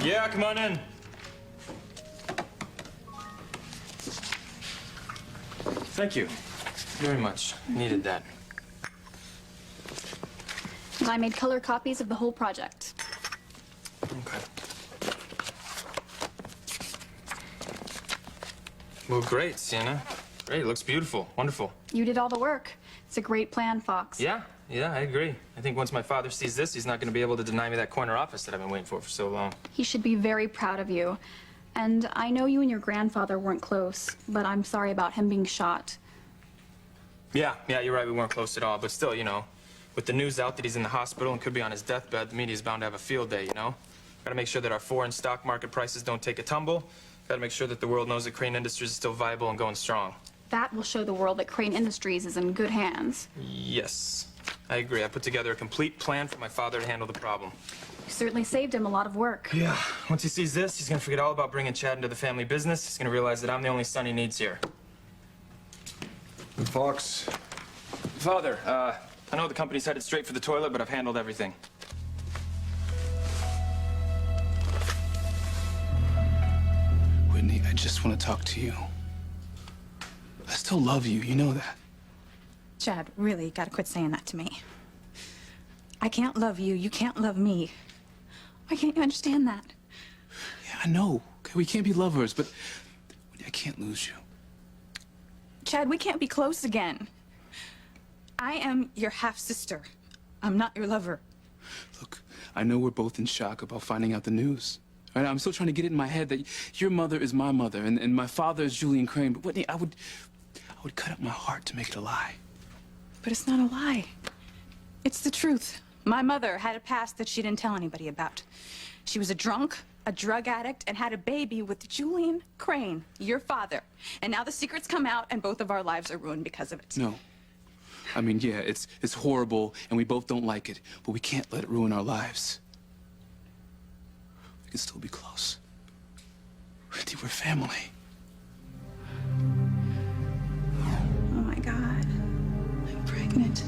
Yeah, come on in. Thank you very much. Needed that. And I made color copies of the whole project. Okay. Well, great, Sienna. Great, it looks beautiful. Wonderful. You did all the work. It's a great plan, Fox. Yeah, I agree. I think once my father sees this, he's not going to be able to deny me that corner office that I've been waiting for so long. He should be very proud of you. And I know you and your grandfather weren't close, but I'm sorry about him being shot. Yeah, you're right. We weren't close at all. But still, you know, with the news out that he's in the hospital and could be on his deathbed, the media's bound to have a field day, you know? Gotta make sure that our foreign stock market prices don't take a tumble. Gotta make sure that the world knows that Crane Industries is still viable and going strong. That will show the world that Crane Industries is in good hands. Yes, I agree. I put together a complete plan for my father to handle the problem. You certainly saved him a lot of work. Yeah, once he sees this, he's gonna forget all about bringing Chad into the family business. He's gonna realize that I'm the only son he needs here. Fox. Father, I know the company's headed straight for the toilet, but I've handled everything. Whitney, I just want to talk to you. I still love you, you know that. Chad, really, you gotta quit saying that to me. I can't love you, you can't love me. Why can't you understand that? Yeah, I know. Okay, we can't be lovers, but Whitney, I can't lose you. Chad, we can't be close again. I am your half-sister. I'm not your lover. Look, I know we're both in shock about finding out the news. Right? I'm still trying to get it in my head that your mother is my mother and my father is Julian Crane. But Whitney, I would cut up my heart to make it a lie. But it's not a lie. It's the truth. My mother had a past that she didn't tell anybody about. She was a drunk, a drug addict, and had a baby with Julian Crane, your father. And now the secret's come out and both of our lives are ruined because of it. No. I mean, yeah, it's horrible and we both don't like it, but we can't let it ruin our lives. We can still be close. Whitney, we're family. Oh my God, I'm pregnant.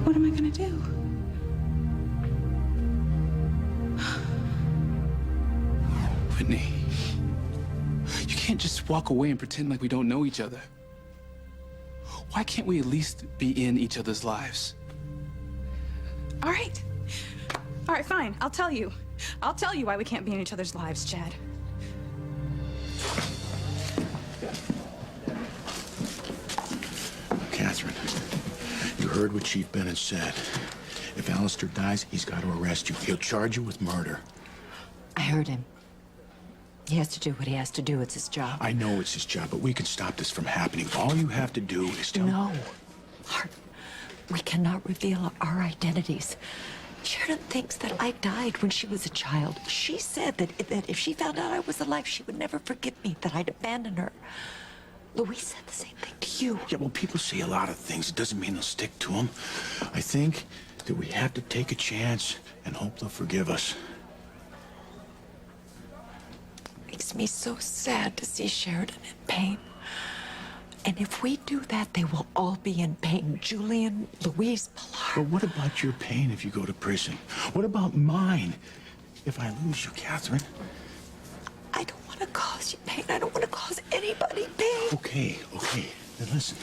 What am I gonna do? Whitney, you can't just walk away and pretend like we don't know each other. Why can't we at least be in each other's lives? All right. All right, fine. I'll tell you. I'll tell you why we can't be in each other's lives, Chad. Catherine, you heard what Chief Bennett said. If Alistair dies, he's got to arrest you. He'll charge you with murder. I heard him. He has to do what he has to do. It's his job. I know it's his job, but we can stop this from happening. All you have to do is tell... No. Martin, we cannot reveal our identities. Sheridan thinks that I died when she was a child. She said that if she found out I was alive, she would never forgive me, that I'd abandon her. Louise said the same thing to you. Yeah, well, people say a lot of things. It doesn't mean they'll stick to them. I think that we have to take a chance and hope they'll forgive us. Makes me so sad to see Sheridan in pain. And if we do that, they will all be in pain. Julian, Louise, Pilar. But what about your pain if you go to prison? What about mine if I lose you, Catherine? I don't want to cause you pain. I don't want to cause anybody pain. Okay. Then listen,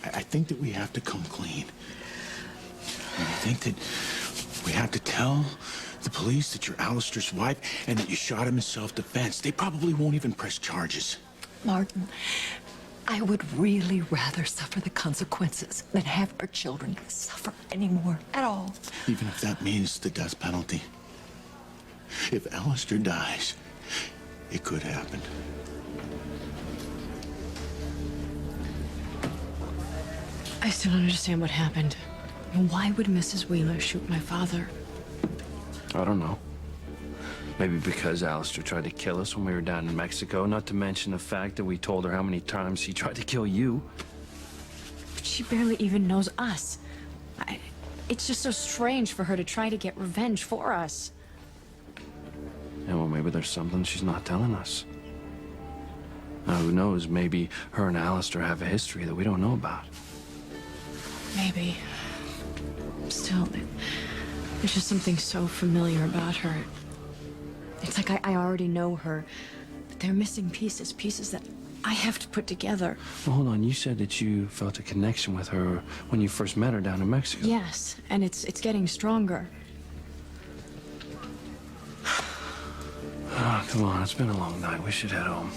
I think that we have to come clean. I think that we have to tell the police that you're Alistair's wife and that you shot him in self-defense. They probably won't even press charges. Martin, I would really rather suffer the consequences than have our children suffer anymore at all. Even if that means the death penalty. If Alistair dies, it could happen. I still don't understand what happened. Why would Mrs. Wheeler shoot my father? I don't know. Maybe because Alistair tried to kill us when we were down in Mexico, not to mention the fact that we told her how many times he tried to kill you. But she barely even knows us. It's just so strange for her to try to get revenge for us. Yeah, well, maybe there's something she's not telling us. Now, who knows? Maybe her and Alistair have a history that we don't know about. Maybe. Still, There's just something so familiar about her. It's like I already know her. But they're missing pieces, pieces that I have to put together. Well, hold on. You said that you felt a connection with her when you first met her down in Mexico. Yes, and it's getting stronger. Oh, come on. It's been a long night. We should head home.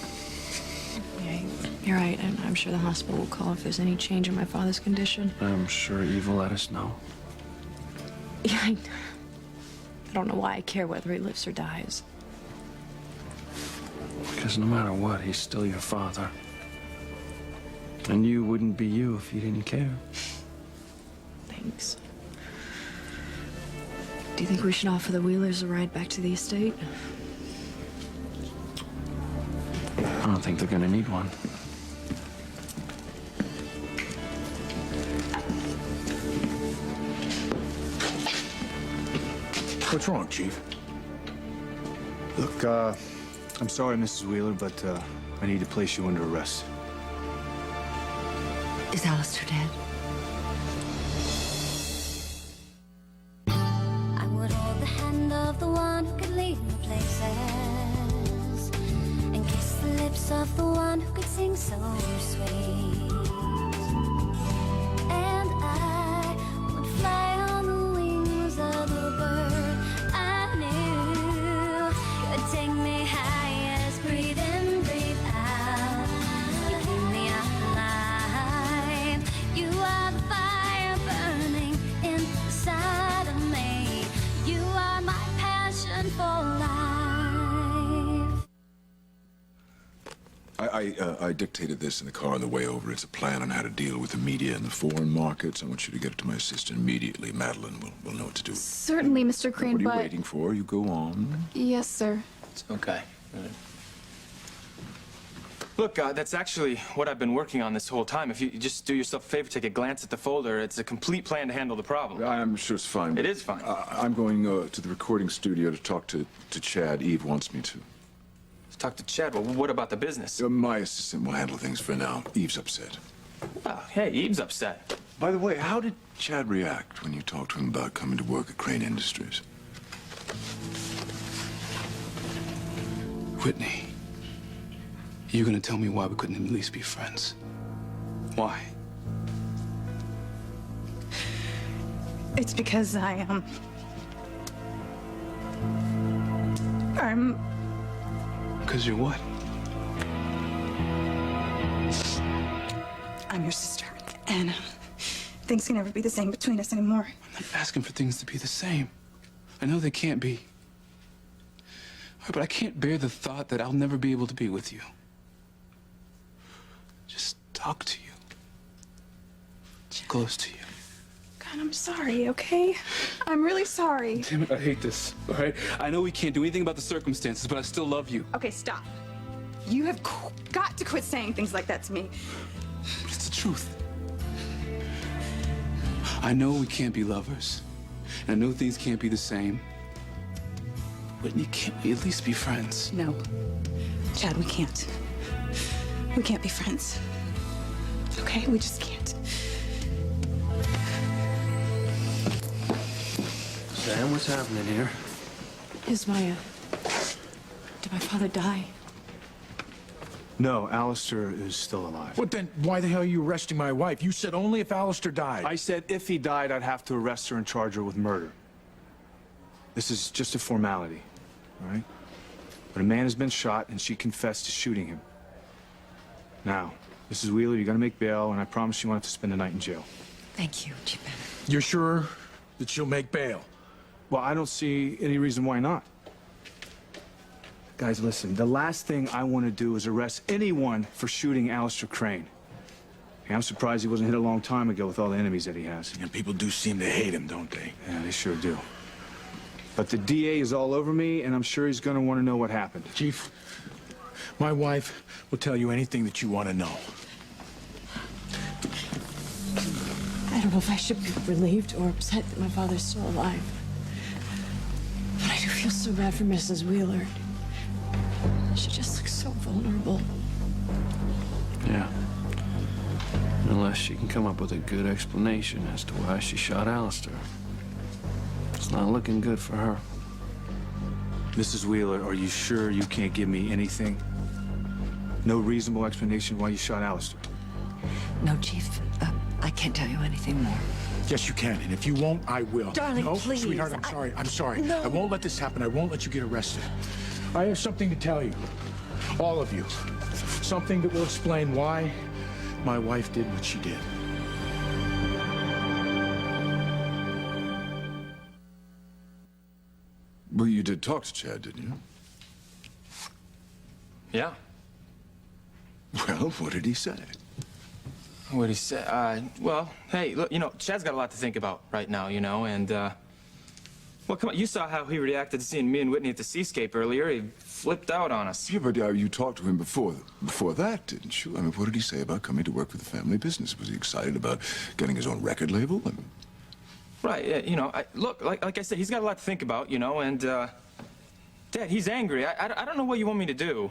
Yeah, you're right, and I'm sure the hospital will call if there's any change in my father's condition. I'm sure Eve will let us know. Yeah, I don't know why I care whether he lives or dies. Because no matter what, he's still your father. And you wouldn't be you if you didn't care. Thanks. Do you think we should offer the Wheelers a ride back to the estate? I don't think they're gonna need one. What's wrong, Chief? Look, I'm sorry, Mrs. Wheeler, but I need to place you under arrest. Is Alistair dead? I would hold the hand of the one who could lead me places and kiss the lips of the one who could sing so sweet. And I would fly on the wings of the bird I knew could take me high as breathe in, breathe out. You keep me alive. You are the fire burning inside of me. You are my passion for life. I dictated this in the car on the way over. It's a plan on how to deal with the media in the foreign markets. I want you to get it to my assistant immediately. Madeline will know what to do. Certainly, Mr. Crane, What are you but... waiting for? You go on. Yes, sir. It's okay. Look, that's actually what I've been working on this whole time. If you just do yourself a favor, take a glance at the folder. It's a complete plan to handle the problem. I'm sure it's fine. It is fine. I'm going to the recording studio to talk to Chad. Eve wants me to. Talk to Chad. Well, what about the business? My assistant will handle things for now. Eve's upset. Oh, hey, Eve's upset. By the way, how did Chad react when you talked to him about coming to work at Crane Industries? Whitney, you're gonna tell me why we couldn't at least be friends? Why? It's because I'm Because you're what? I'm your sister, and things can never be the same between us anymore. I'm not asking for things to be the same. I know they can't be. All right, but I can't bear the thought that I'll never be able to be with you. Just talk to you. Close to you. God, I'm sorry, okay? I'm really sorry. Damn it, I hate this, all right? I know we can't do anything about the circumstances, but I still love you. Okay, stop. You have got to quit saying things like that to me. It's the truth. I know we can't be lovers, and I know things can't be the same. Whitney, can't we at least be friends? No. Chad, we can't. We can't be friends. Okay? We just can't. Sam, what's happening here? Is Maya... Did my father die? No, Alistair is still alive. Well, then why the hell are you arresting my wife? You said only if Alistair died. I said if he died, I'd have to arrest her and charge her with murder. This is just a formality, all right? But a man has been shot, and she confessed to shooting him. Now, Mrs. Wheeler, you're gonna make bail, and I promise you won't have to spend the night in jail. Thank you, Chief Banner. You're sure that she'll make bail? Well, I don't see any reason why not. Guys, listen, the last thing I want to do is arrest anyone for shooting Alistair Crane. Hey, I'm surprised he wasn't hit a long time ago with all the enemies that he has. And people do seem to hate him, don't they? Yeah, they sure do. But the DA is all over me, and I'm sure he's going to want to know what happened. Chief, my wife will tell you anything that you want to know. I don't know if I should be relieved or upset that my father's still alive. But I do feel so bad for Mrs. Wheeler. She just looks so vulnerable. Yeah. Unless she can come up with a good explanation as to why she shot Alistair. It's not looking good for her. Mrs. Wheeler, are you sure you can't give me anything? No reasonable explanation why you shot Alistair? No, Chief. I can't tell you anything more. Yes, you can, and if you won't, I will. Darling, no, please. Sweetheart, I'm sorry. I'm sorry. No. I won't let this happen. I won't let you get arrested. I have something to tell you. All of you. Something that will explain why my wife did what she did. Well, you did talk to Chad, didn't you? Yeah. Well, what did he say? What'd he say? Well, hey, look, you know, Chad's got a lot to think about right now, you know, and, well, come on, you saw how he reacted to seeing me and Whitney at the Seascape earlier. He flipped out on us. Yeah, but you talked to him before that, didn't you? I mean, what did he say about coming to work with the family business? Was he excited about getting his own record label? I mean... Right, yeah, you know, look, like I said, he's got a lot to think about, you know, and, Dad, he's angry. I don't know what you want me to do.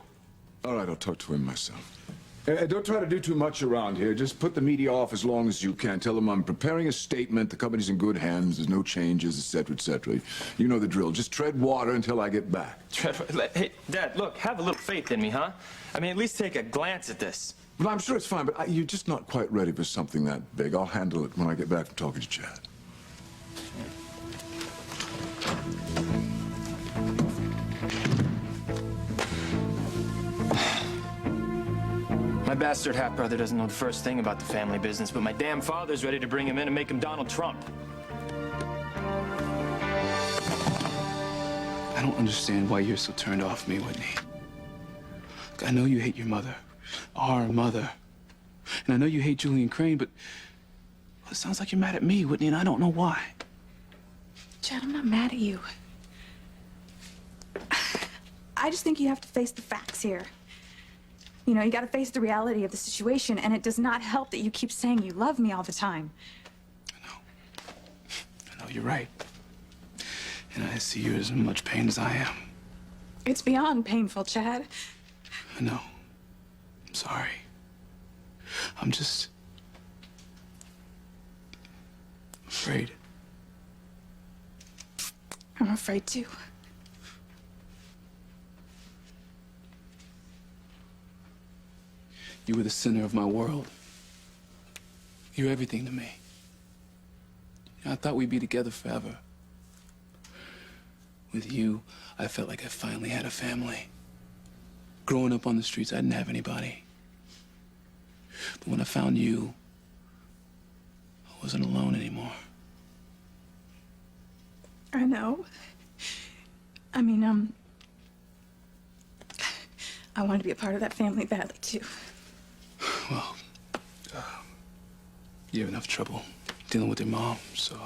All right, I'll talk to him myself. Don't try to do too much around here. Just put the media off as long as you can. Tell them I'm preparing a statement. The company's in good hands. There's no changes, etc., etc. You know the drill. Just tread water until I get back. Hey, Dad, look, have a little faith in me, huh? I mean, at least take a glance at this. Well, I'm sure it's fine, but you're just not quite ready for something that big. I'll handle it when I get back from talking to Chad. My bastard half-brother doesn't know the first thing about the family business, but my damn father's ready to bring him in and make him Donald Trump. I don't understand why you're so turned off me, Whitney. Look, I know you hate your mother, our mother. And I know you hate Julian Crane, but it sounds like you're mad at me, Whitney, and I don't know why. Chad, I'm not mad at you. I just think you have to face the facts here. You know, you gotta face the reality of the situation, and it does not help that you keep saying you love me all the time. I know, you're right. And I see you're as in much pain as I am. It's beyond painful, Chad. I know. I'm sorry. I'm just... afraid. I'm afraid too. You were the center of my world. You're everything to me. I thought we'd be together forever. With you, I felt like I finally had a family. Growing up on the streets, I didn't have anybody. But when I found you, I wasn't alone anymore. I know. I mean, I wanted to be a part of that family badly, too. Well, you have enough trouble dealing with your mom, so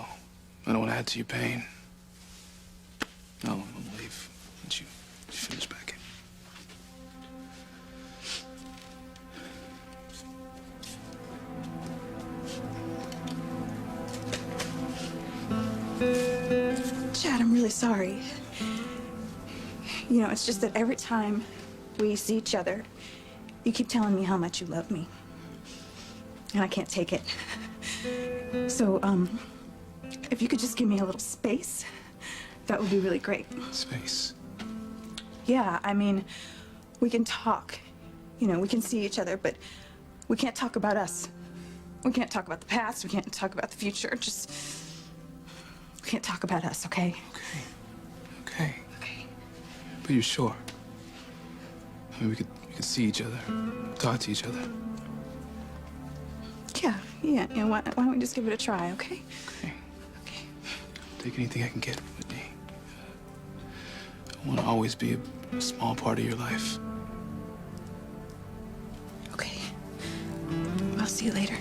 I don't want to add to your pain. No, I'm gonna leave. Let you finish packing. Chad, I'm really sorry. You know, it's just that every time we see each other, you keep telling me how much you love me. And I can't take it. So, if you could just give me a little space, that would be really great. Space? Yeah, I mean, we can talk. You know, we can see each other, but we can't talk about us. We can't talk about the past. We can't talk about the future. Just, we can't talk about us, okay? Okay. But you're sure? I mean, we could see each other, talk to each other. Yeah. Why don't we just give it a try, okay? Okay. I'll take anything I can get, Whitney. I want to always be a small part of your life. Okay. I'll see you later.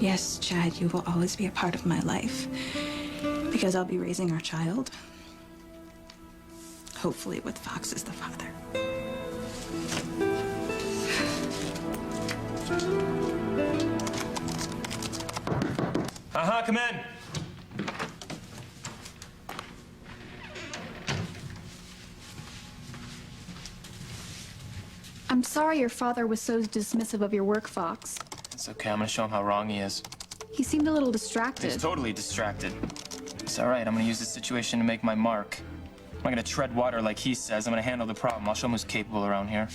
Yes, Chad, you will always be a part of my life. Because I'll be raising our child. Hopefully with Fox as the father. Come in. I'm sorry your father was so dismissive of your work, Fox. It's okay, I'm gonna show him how wrong he is. He seemed a little distracted. He's totally distracted. It's all right, I'm gonna use this situation to make my mark. I'm not gonna tread water like he says. I'm gonna handle the problem. I'll show him who's capable around here.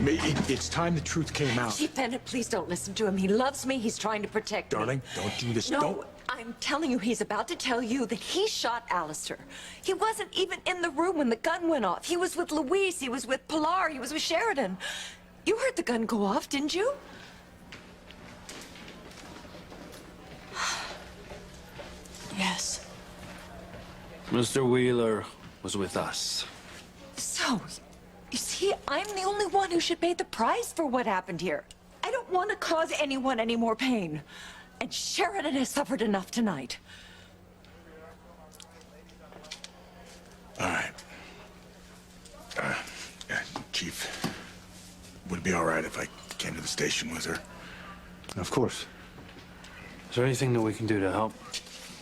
It's time the truth came out. Chief Bennett, please don't listen to him. He loves me. He's trying to protect me. Darling, don't do this. No, Don't. I'm telling you, he's about to tell you that he shot Alistair. He wasn't even in the room when the gun went off. He was with Louise. He was with Pilar. He was with Sheridan. You heard the gun go off, didn't you? Yes. Mr. Wheeler was with us. So, you see, I'm the only one who should pay the price for what happened here. I don't want to cause anyone any more pain. And Sheridan has suffered enough tonight. All right. Chief, would it be all right if I came to the station with her? Of course. Is there anything that we can do to help?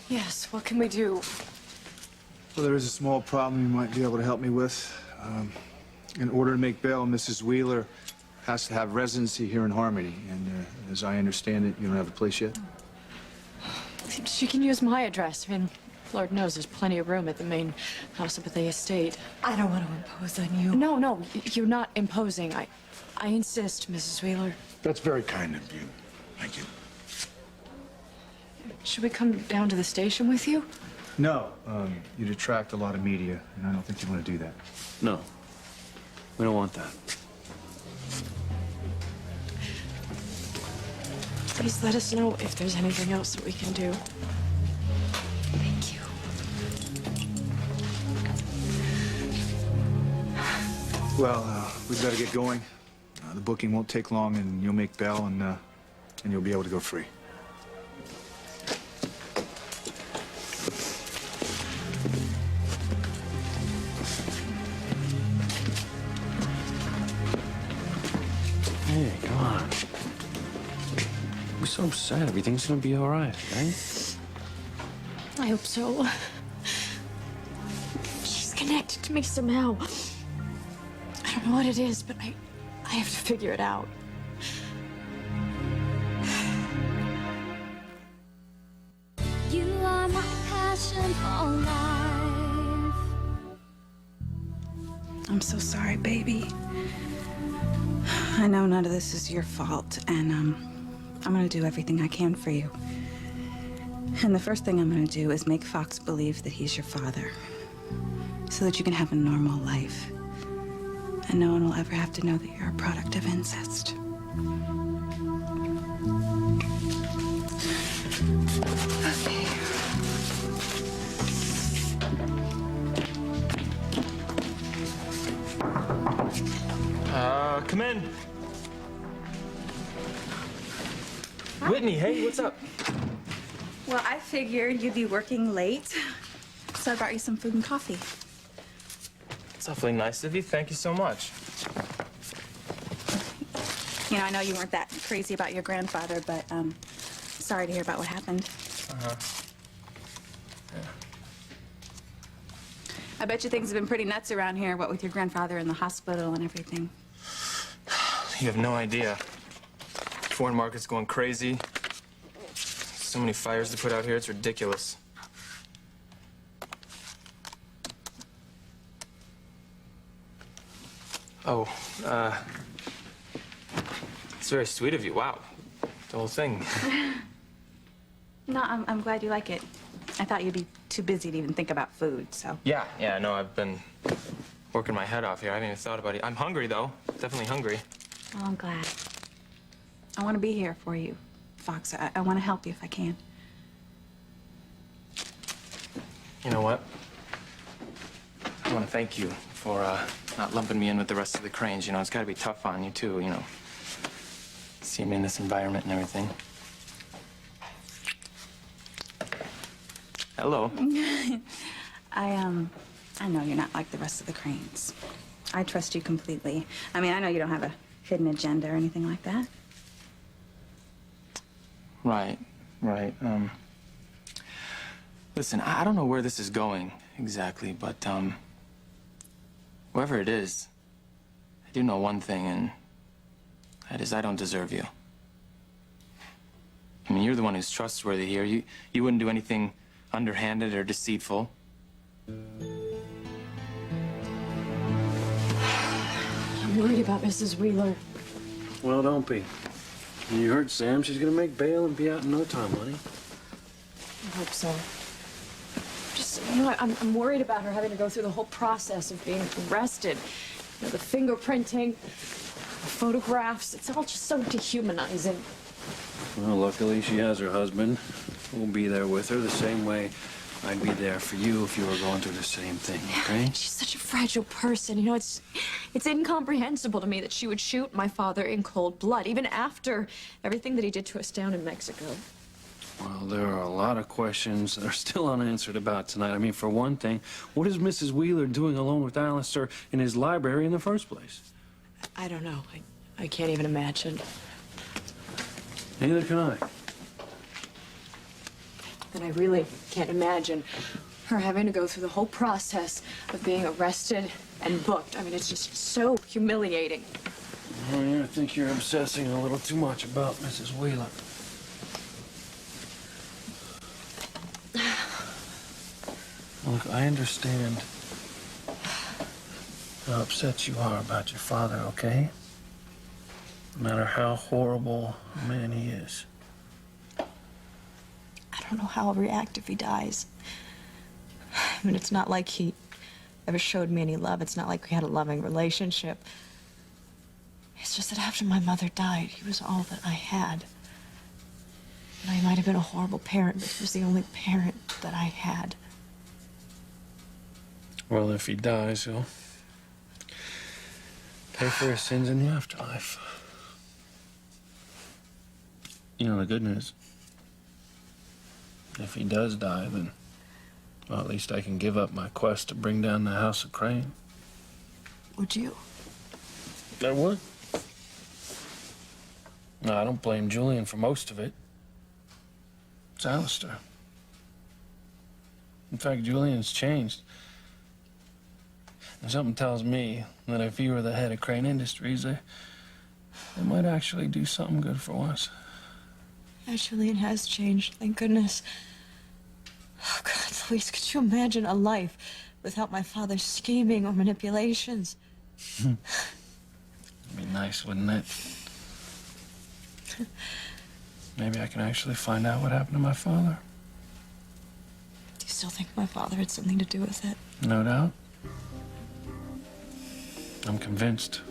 Yes, what can we do? Well, there is a small problem you might be able to help me with. In order to make bail, Mrs. Wheeler has to have residency here in Harmony. And as I understand it, you don't have a place yet? She can use my address. I mean, Lord knows there's plenty of room at the main house up at the estate. I don't want to impose on you. No, you're not imposing. I insist, Mrs. Wheeler. That's very kind of you. Thank you. Should we come down to the station with you? No. You'd attract a lot of media, and I don't think you want to do that. No. We don't want that. Please let us know if there's anything else that we can do. Thank you. Well, we've got to get going. The booking won't take long, and you'll make bail, and you'll be able to go free. Hey, come on. We're so sad. Everything's gonna be all right, right? I hope so. She's connected to me somehow. I don't know what it is, but I have to figure it out. You are my passion for life. I'm so sorry, baby. I know none of this is your fault, and I'm gonna do everything I can for you. And the first thing I'm gonna do is make Fox believe that he's your father, so that you can have a normal life. And no one will ever have to know that you're a product of incest. Okay. Come in. Whitney, hey, what's up? Well, I figured you'd be working late, so I brought you some food and coffee. It's awfully nice of you. Thank you so much. You know, I know you weren't that crazy about your grandfather, but sorry to hear about what happened. Uh-huh. I bet you things have been pretty nuts around here, what with your grandfather in the hospital and everything. You have no idea. Foreign market's going crazy. So many fires to put out here, it's ridiculous. Oh, it's very sweet of you. Wow. The whole thing. No, I'm glad you like it. I thought you'd be too busy to even think about food, so. Yeah, no, I've been working my head off here. I haven't even thought about it. I'm hungry, though. Definitely hungry. Well, I'm glad. I want to be here for you, Fox. I want to help you if I can. You know what? I want to thank you for not lumping me in with the rest of the Cranes. You know, it's got to be tough on you, too, you know. See me in this environment and everything. Hello. I know you're not like the rest of the Cranes. I trust you completely. I mean, I know you don't have a hidden agenda or anything like that. Right. Listen, I don't know where this is going exactly, but, whoever it is, do know one thing, and that is I don't deserve you. I mean, you're the one who's trustworthy here. You wouldn't do anything underhanded or deceitful. I'm worried about Mrs. Wheeler. Well, don't be. You heard Sam. She's gonna make bail and be out in no time, honey. I hope so. Just, you know, I'm worried about her having to go through the whole process of being arrested. You know, the fingerprinting, the photographs. It's all just so dehumanizing. Well, luckily she has her husband. We'll be there with her the same way I'd be there for you if you were going through the same thing, okay? She's such a fragile person. You know, it's incomprehensible to me that she would shoot my father in cold blood, even after everything that he did to us down in Mexico. Well, there are a lot of questions that are still unanswered about tonight. I mean, for one thing, what is Mrs. Wheeler doing alone with Alistair in his library in the first place? I don't know. I can't even imagine. Neither can I. And I really can't imagine her having to go through the whole process of being arrested and booked. I mean, it's just so humiliating. Oh, yeah, I think you're obsessing a little too much about Mrs. Wheeler. Look, I understand how upset you are about your father, okay? No matter how horrible a man he is. I don't know how I'll react if he dies. I mean, it's not like he ever showed me any love. It's not like we had a loving relationship. It's just that after my mother died, he was all that I had. And I might have been a horrible parent, but he was the only parent that I had. Well, if he dies, he'll pay for his sins in the afterlife. You know, the good news, if he does die, then, well, at least I can give up my quest to bring down the House of Crane. Would you? I would. No, I don't blame Julian for most of it. It's Alistair. In fact, Julian's changed. And something tells me that if he were the head of Crane Industries, they might actually do something good for once. Yeah, Julian has changed, thank goodness. Oh, God, Louise, could you imagine a life without my father's scheming or manipulations? It'd be nice, wouldn't it? Maybe I can actually find out what happened to my father. Do you still think my father had something to do with it? No doubt. I'm convinced.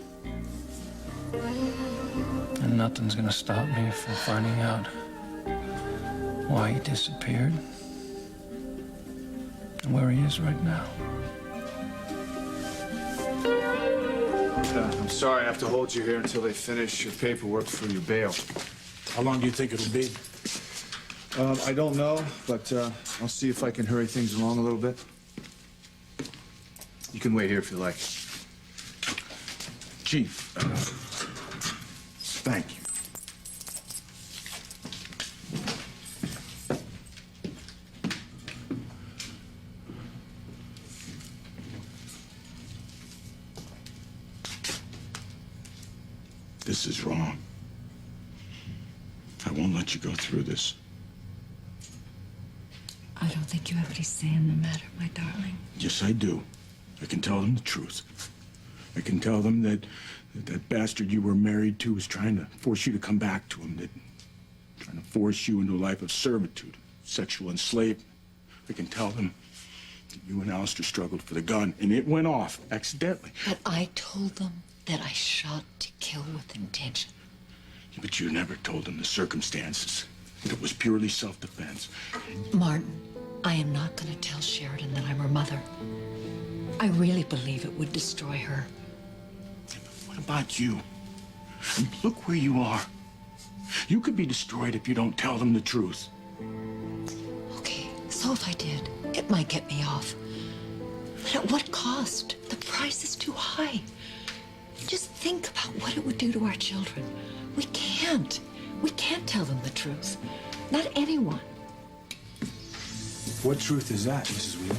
And nothing's gonna stop me from finding out why he disappeared and where he is right now. I'm sorry I have to hold you here until they finish your paperwork for your bail. How long do you think it'll be? I don't know, but I'll see if I can hurry things along a little bit. You can wait here if you like. Chief, thank you. This is wrong. I won't let you go through this. I don't think you have any say in the matter, my darling. Yes, I do. I can tell them the truth. I can tell them that that bastard you were married to was trying to force you to come back to him, trying to force you into a life of servitude, sexual enslavement. I can tell them that you and Alistair struggled for the gun, and it went off accidentally. But I told them that I shot to kill with intention. But you never told them the circumstances, that it was purely self-defense. Martin, I am not going to tell Sheridan that I'm her mother. I really believe it would destroy her. What about you? Look where you are. You could be destroyed if you don't tell them the truth. Okay, so if I did, it might get me off. But at what cost? The price is too high. Just think about what it would do to our children. We can't tell them the truth. Not anyone. What truth is that, Mrs. Wheeler?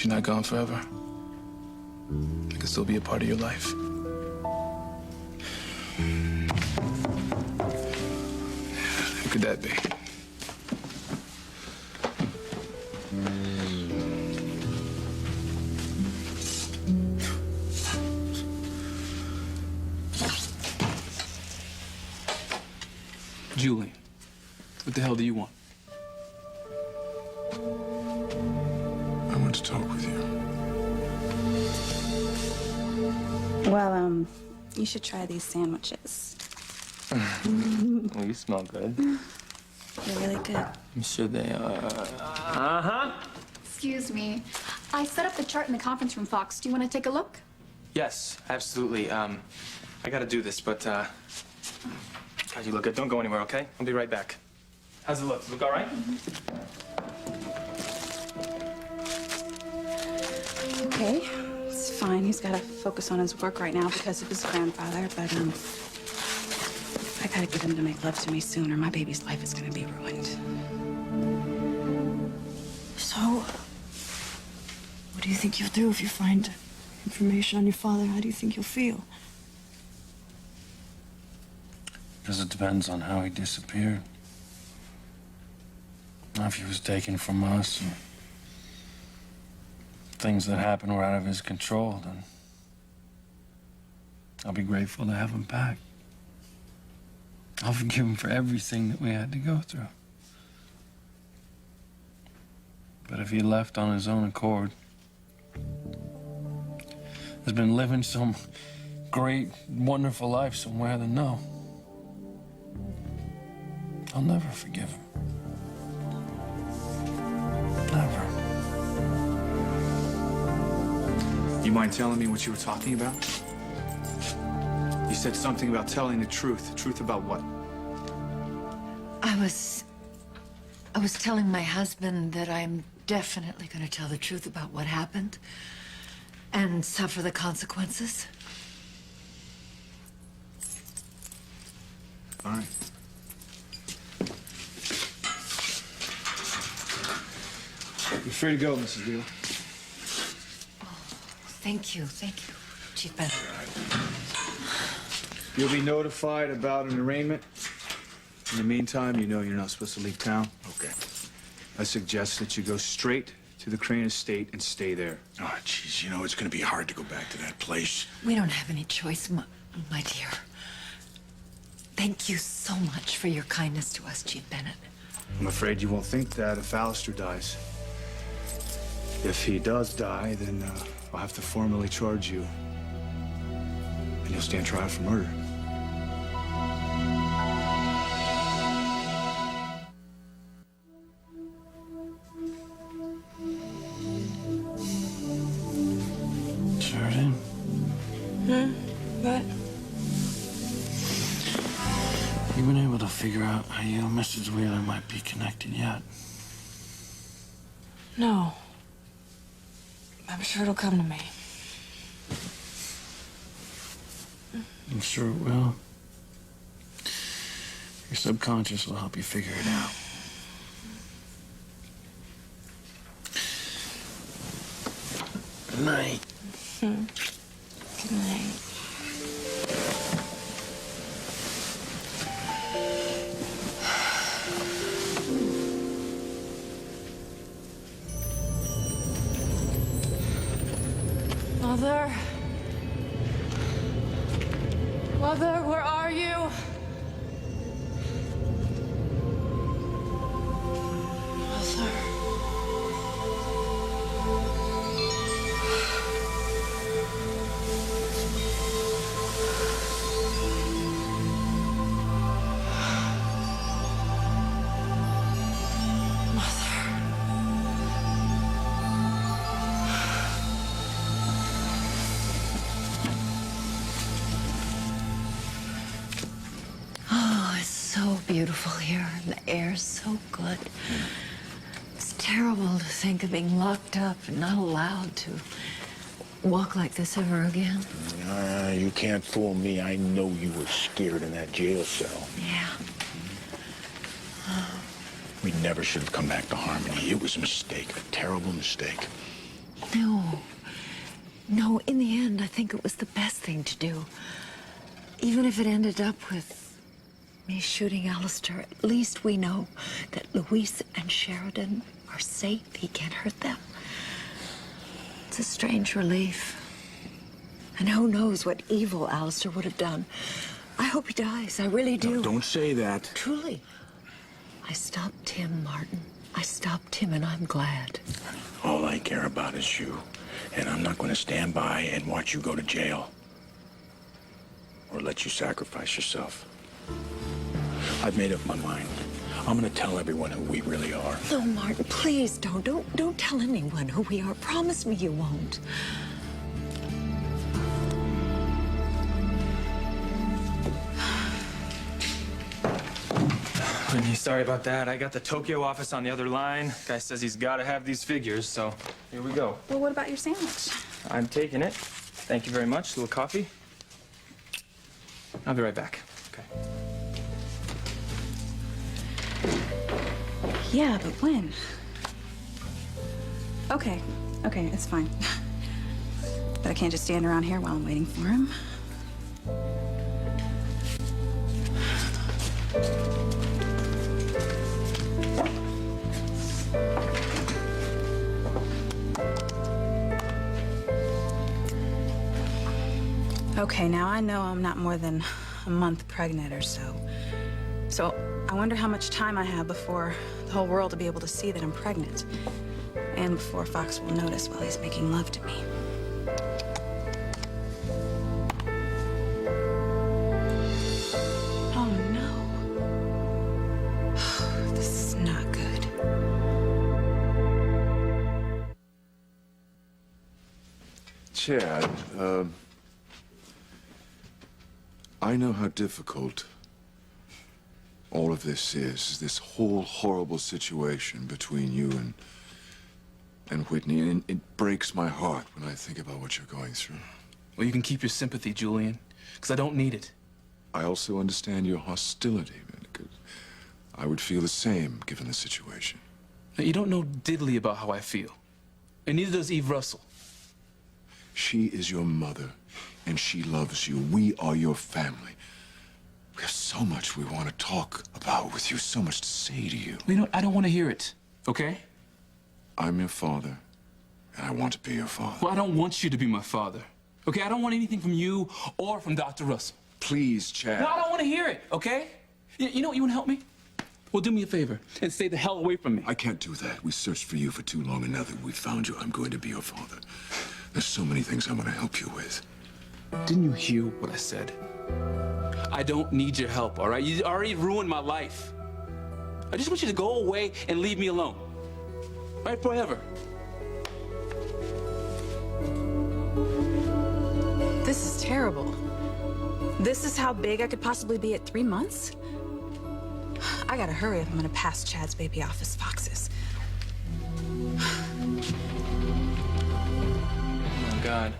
least you're not gone forever. I can still be a part of your life. Who could that be? Julie, what the hell do you want? I want to talk with you. Well, you should try these sandwiches. Oh, you smell good. They're really good. I'm sure they are. Excuse me. I set up the chart in the conference room, Fox. Do you want to take a look? Yes, absolutely. I gotta do this, but, God, you look good. Don't go anywhere, okay? I'll be right back. How's it look? Look all right? Okay, it's fine. He's got to focus on his work right now because of his grandfather, but, I gotta get him to make love to me soon or my baby's life is gonna be ruined. So, what do you think you'll do if you find information on your father? How do you think you'll feel? Because it depends on how he disappeared. Now, if he was taken from us, and things that happened were out of his control, then I'll be grateful to have him back. I'll forgive him for everything that we had to go through. But if he left on his own accord, has been living some great, wonderful life somewhere, then no. I'll never forgive him. Never. You mind telling me what you were talking about? You said something about telling the truth. The truth about what? I was telling my husband that I'm definitely going to tell the truth about what happened and suffer the consequences. All right. You're free to go, Mrs. Wheeler. Thank you, Chief Bennett. You'll be notified about an arraignment. In the meantime, you know you're not supposed to leave town. Okay. I suggest that you go straight to the Crane estate and stay there. Oh, jeez, you know, it's gonna be hard to go back to that place. We don't have any choice, my dear. Thank you so much for your kindness to us, Chief Bennett. I'm afraid you won't think that if Alistair dies. If he does die, then I'll have to formally charge you. And you'll stand trial for murder. Sheridan? What? You been able to figure out how you and Mrs. Wheeler might be connected yet? No. I'm sure it'll come to me. I'm sure it will. Your subconscious will help you figure it out. Good night. Good night. Mother? Mother, where are you? Mother. Oh, it's so beautiful here, and the air's so good. It's terrible to think of being locked up and not allowed to walk like this ever again. You can't fool me. I know you were scared in that jail cell. Yeah. We never should have come back to Harmony. It was a mistake, a terrible mistake. No. No, in the end, I think it was the best thing to do. Even if it ended up with me shooting Alistair, at least we know that Luis and Sheridan are safe. He can't hurt them. It's a strange relief. And who knows what evil Alistair would have done. I hope he dies. I really do. No, don't say that. Truly. I stopped him, Martin. I stopped him, and I'm glad. All I care about is you. And I'm not going to stand by and watch you go to jail. Or let you sacrifice yourself. I've made up my mind. I'm going to tell everyone who we really are. No, Martin, please don't. Don't tell anyone who we are. Promise me you won't. Whitney, sorry about that. I got the Tokyo office on the other line. Guy says he's got to have these figures, so here we go. Well, what about your sandwich? I'm taking it. Thank you very much. A little coffee. I'll be right back. Okay. Yeah, but when? Okay, it's fine. But I can't just stand around here while I'm waiting for him. Okay, now I know I'm not more than a month pregnant or so. So I wonder how much time I have before the whole world will be able to see that I'm pregnant. And before Fox will notice while he's making love to me. Oh no. This is not good. Chad, I know how difficult all of this is, this whole horrible situation between you and Whitney, and it breaks my heart when I think about what you're going through. Well, you can keep your sympathy, Julian, because I don't need it. I also understand your hostility, because I would feel the same given the situation. Now, you don't know diddly about how I feel, and neither does Eve Russell. She is your mother, and she loves you. We are your family. We have so much we want to talk about with you, so much to say to you. You know, I don't want to hear it, okay? I'm your father, and I want to be your father. Well, I don't want you to be my father, okay? I don't want anything from you or from Dr. Russell. Please, Chad. No, I don't want to hear it, okay? You know what, you want to help me? Well, do me a favor and stay the hell away from me. I can't do that. We searched for you for too long, and now that we've found you, I'm going to be your father. There's so many things I want to help you with. Didn't you hear what I said? I don't need your help, all right? You already ruined my life. I just want you to go away and leave me alone. Right, forever. This is terrible. This is how big I could possibly be at 3 months? I gotta hurry if I'm gonna pass Chad's baby off as Fox's. Oh, God.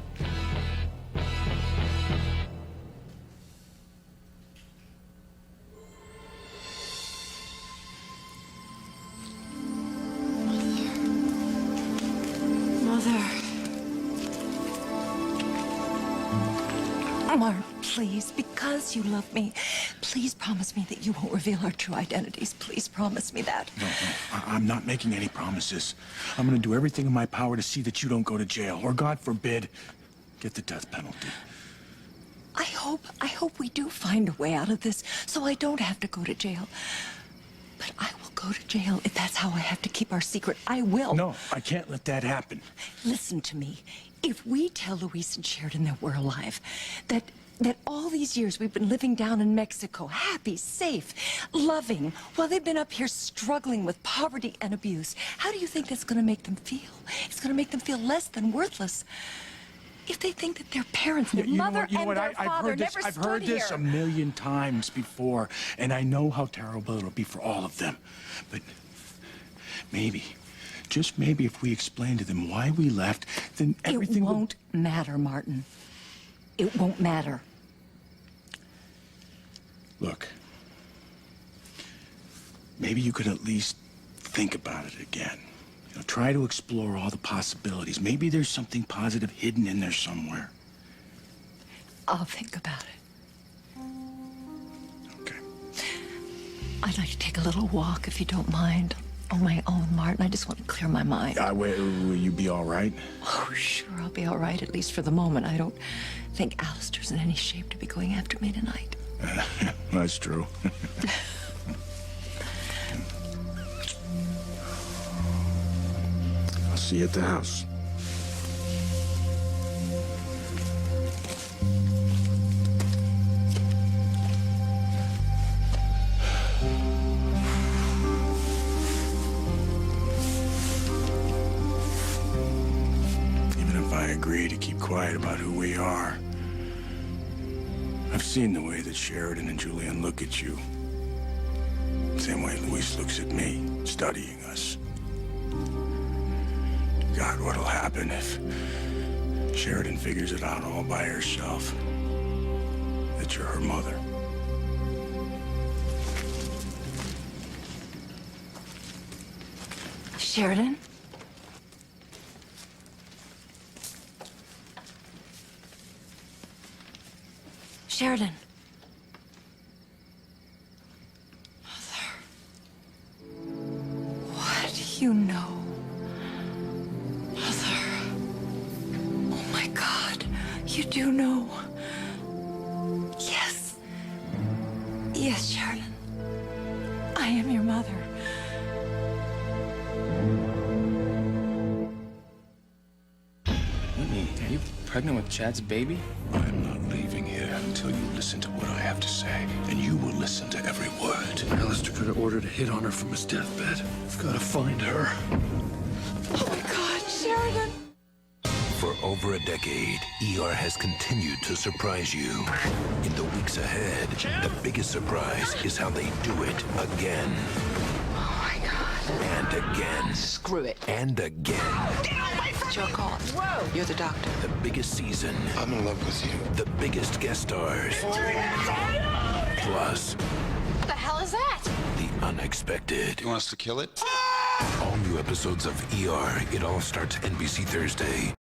Mark, please, because you love me, please promise me that you won't reveal our true identities. Please promise me that. No, I'm not making any promises. I'm going to do everything in my power to see that you don't go to jail, or God forbid, get the death penalty. I hope we do find a way out of this so I don't have to go to jail. But I will go to jail if that's how I have to keep our secret. I will. No, I can't let that happen. Listen to me. If we tell Luis and Sheridan that we're alive, that all these years we've been living down in Mexico, happy, safe, loving, while they've been up here struggling with poverty and abuse, how do you think that's going to make them feel? It's going to make them feel less than worthless. If they think that their parents, their mother and their father never stood here. I've heard this a million times before, and I know how terrible it'll be for all of them. But maybe, just maybe, if we explain to them why we left, then everything It won't matter, Martin. It won't matter. Look, maybe you could at least think about it again. You know, try to explore all the possibilities. Maybe there's something positive hidden in there somewhere. I'll think about it. Okay. I'd like to take a little walk, if you don't mind, on my own, Martin. I just want to clear my mind. Will you be all right? Oh, sure, I'll be all right, at least for the moment. I don't think Alistair's in any shape to be going after me tonight. That's true. I'll see you at the house. Even if I agree to keep quiet about who we are, I've seen the way that Sheridan and Julian look at you. Same way Luis looks at me, studying us. God, what'll happen if Sheridan figures it out all by herself? That you're her mother. Sheridan? Sheridan. Mother. What do you know? Mother. Oh my God. You do know. Yes. Yes, Sheridan. I am your mother. Whitney, are you pregnant with Chad's baby? I'm not leaving here until you listen to what I have to say, and you will listen to every word. Alistair could have ordered a hit on her from his deathbed. I've got to find her. Oh my God, Sheridan. For over a decade, ER has continued to surprise you. In the weeks ahead, the biggest surprise is how they do it again. Oh my God. And again. Screw it. And again. It's your call. Whoa. You're the doctor. The biggest season. I'm in love with you. The biggest guest stars. Plus, What the hell is that? the unexpected. You want us to kill it? All new episodes of ER. It all starts NBC Thursday.